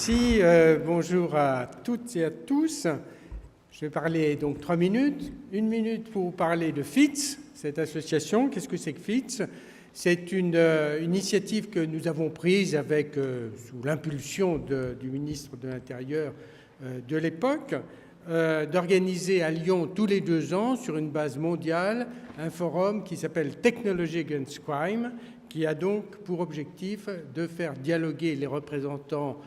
Merci, bonjour à toutes et à tous. Je vais parler donc 3 minutes. 1 minute pour vous parler de FITS, cette association. Qu'est-ce que c'est que FITS? C'est une initiative que nous avons prise avec, sous l'impulsion du ministre de l'Intérieur de l'époque, d'organiser à Lyon tous les 2 ans, sur une base mondiale, un forum qui s'appelle Technology Against Crime, qui a donc pour objectif de faire dialoguer les représentants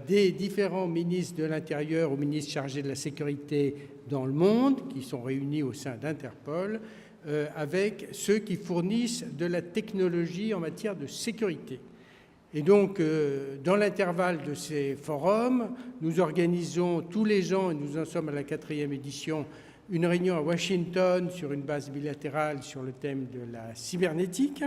des différents ministres de l'Intérieur ou ministres chargés de la sécurité dans le monde, qui sont réunis au sein d'Interpol, avec ceux qui fournissent de la technologie en matière de sécurité. Et donc, dans l'intervalle de ces forums, nous organisons tous les ans, et nous en sommes à la 4e édition, une réunion à Washington sur une base bilatérale sur le thème de la cybernétique.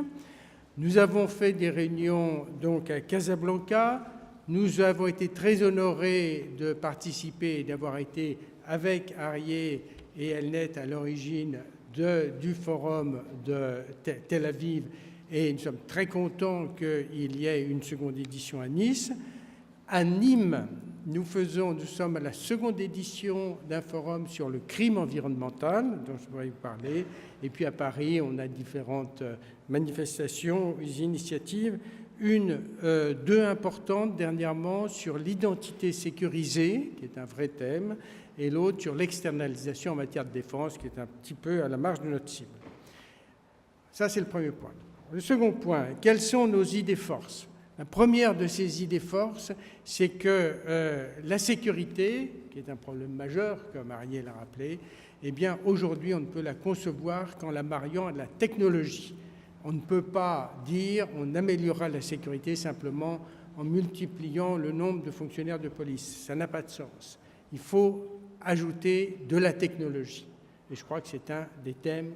Nous avons fait des réunions donc à Casablanca. Nous avons été très honorés de participer et d'avoir été avec Arié et Elnet à l'origine du forum de Tel Aviv, et nous sommes très contents qu'il y ait une seconde édition à Nice. À Nîmes, nous sommes à la seconde édition d'un forum sur le crime environnemental, dont je voudrais vous parler. Et puis à Paris, on a différentes manifestations, initiatives. Deux importantes dernièrement sur l'identité sécurisée, qui est un vrai thème, et l'autre sur l'externalisation en matière de défense, qui est un petit peu à la marge de notre cible. Ça, c'est le premier point. Le second point, quelles sont nos idées forces? La première de ces idées forces, c'est que la sécurité, qui est un problème majeur, comme Ariel l'a rappelé, eh bien, aujourd'hui, on ne peut la concevoir qu'en la mariant à la technologie. On ne peut pas dire on améliorera la sécurité simplement en multipliant le nombre de fonctionnaires de police. Ça n'a pas de sens. Il faut ajouter de la technologie. Et je crois que c'est un des thèmes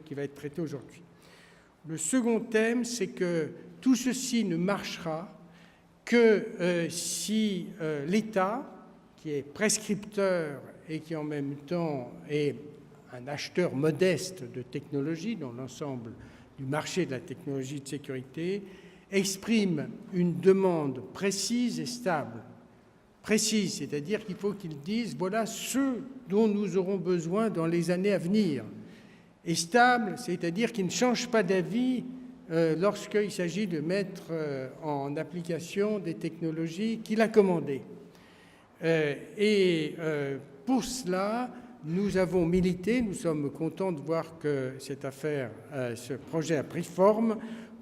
qui va être traité aujourd'hui. Le second thème, c'est que tout ceci ne marchera que si l'État, qui est prescripteur et qui en même temps est un acheteur modeste de technologie dans l'ensemble du marché de la technologie de sécurité, exprime une demande précise et stable. Précise, c'est-à-dire qu'il faut qu'ils disent voilà ce dont nous aurons besoin dans les années à venir. Et stable, c'est-à-dire qu'il ne change pas d'avis lorsqu'il s'agit de mettre en application des technologies qu'il a commandées. Pour cela, nous avons milité, nous sommes contents de voir que cette affaire, ce projet a pris forme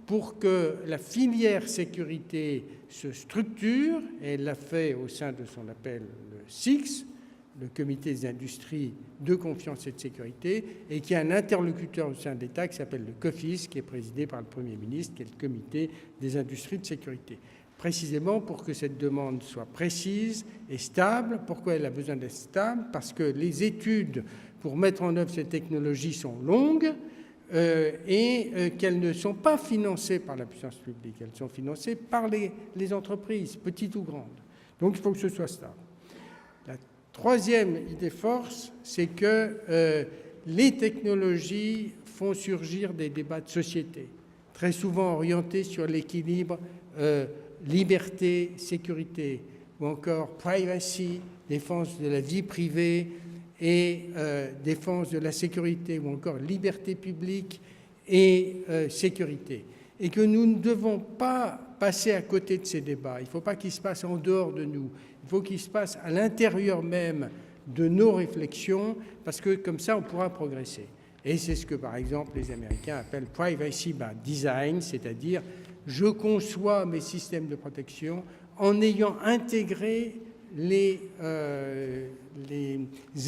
pour que la filière sécurité se structure, et elle l'a fait au sein de ce qu'on appelle le CICS, le Comité des industries de confiance et de sécurité, et qui a un interlocuteur au sein de l'État qui s'appelle le COFIS, qui est présidé par le Premier ministre, qui est le Comité des industries de sécurité. Précisément pour que cette demande soit précise et stable. Pourquoi elle a besoin d'être stable? Parce que les études pour mettre en œuvre ces technologies sont longues et qu'elles ne sont pas financées par la puissance publique. Elles sont financées par les entreprises, petites ou grandes. Donc il faut que ce soit stable. La troisième idée force, c'est que les technologies font surgir des débats de société, très souvent orientés sur l'équilibre liberté, sécurité, ou encore privacy, défense de la vie privée et défense de la sécurité, ou encore liberté publique et sécurité. Et que nous ne devons pas passer à côté de ces débats. Il ne faut pas qu'ils se passent en dehors de nous. Il faut qu'ils se passent à l'intérieur même de nos réflexions, parce que comme ça, on pourra progresser. Et c'est ce que, par exemple, les Américains appellent privacy by design, c'est-à-dire je conçois mes systèmes de protection en ayant intégré les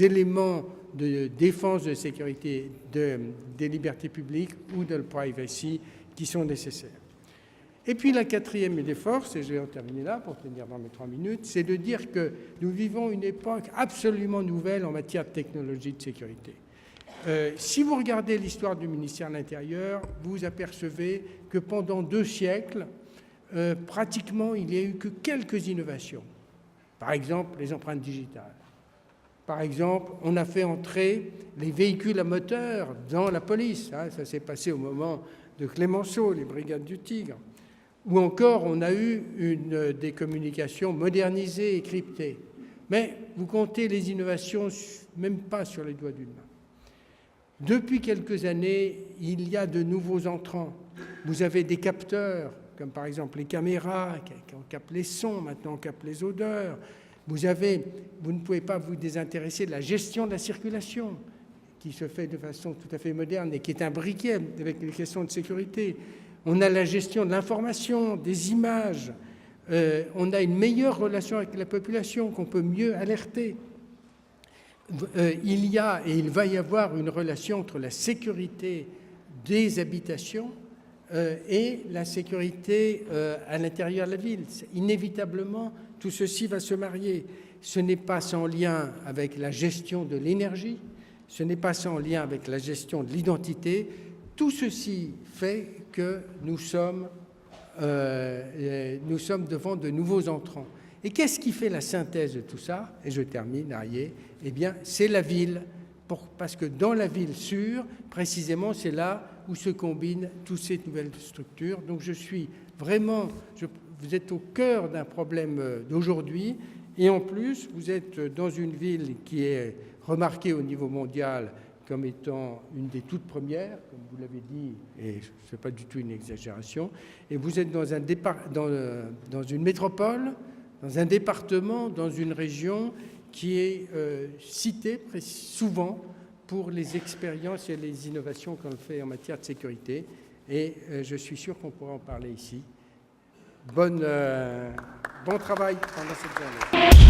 éléments de défense de sécurité des libertés publiques ou de la privacy qui sont nécessaires. Et puis la quatrième idée force, et je vais en terminer là pour tenir dans mes 3 minutes, c'est de dire que nous vivons une époque absolument nouvelle en matière de technologie de sécurité. Si vous regardez l'histoire du ministère de l'Intérieur, vous apercevez que pendant 2 siècles, pratiquement, il n'y a eu que quelques innovations. Par exemple, les empreintes digitales. Par exemple, on a fait entrer les véhicules à moteur dans la police. Ça s'est passé au moment de Clémenceau, les brigades du Tigre. ou encore on a eu des communications modernisées et cryptées. Mais vous comptez les innovations même pas sur les doigts d'une main. Depuis quelques années, il y a de nouveaux entrants. Vous avez des capteurs, comme par exemple les caméras, qui captent les sons, maintenant on capte les odeurs. Vous ne pouvez pas vous désintéresser de la gestion de la circulation, qui se fait de façon tout à fait moderne et qui est imbriquée avec les questions de sécurité. On a la gestion de l'information, des images. On a une meilleure relation avec la population, qu'on peut mieux alerter. Il y a et il va y avoir une relation entre la sécurité des habitations et la sécurité à l'intérieur de la ville. Inévitablement, tout ceci va se marier. Ce n'est pas sans lien avec la gestion de l'énergie, ce n'est pas sans lien avec la gestion de l'identité. Tout ceci fait que nous sommes devant de nouveaux entrants. Et qu'est-ce qui fait la synthèse de tout ça? Et je termine, Arié. Eh bien, c'est la ville. Parce que dans la ville sûre, précisément, c'est là où se combinent toutes ces nouvelles structures. Donc je suis vraiment... vous êtes au cœur d'un problème d'aujourd'hui. Et en plus, vous êtes dans une ville qui est remarquée au niveau mondial comme étant une des toutes premières, comme vous l'avez dit, et ce n'est pas du tout une exagération. Et vous êtes dans une métropole, dans un département, dans une région qui est citée souvent pour les expériences et les innovations qu'on fait en matière de sécurité. Et je suis sûr qu'on pourra en parler ici. Bon travail pendant cette journée.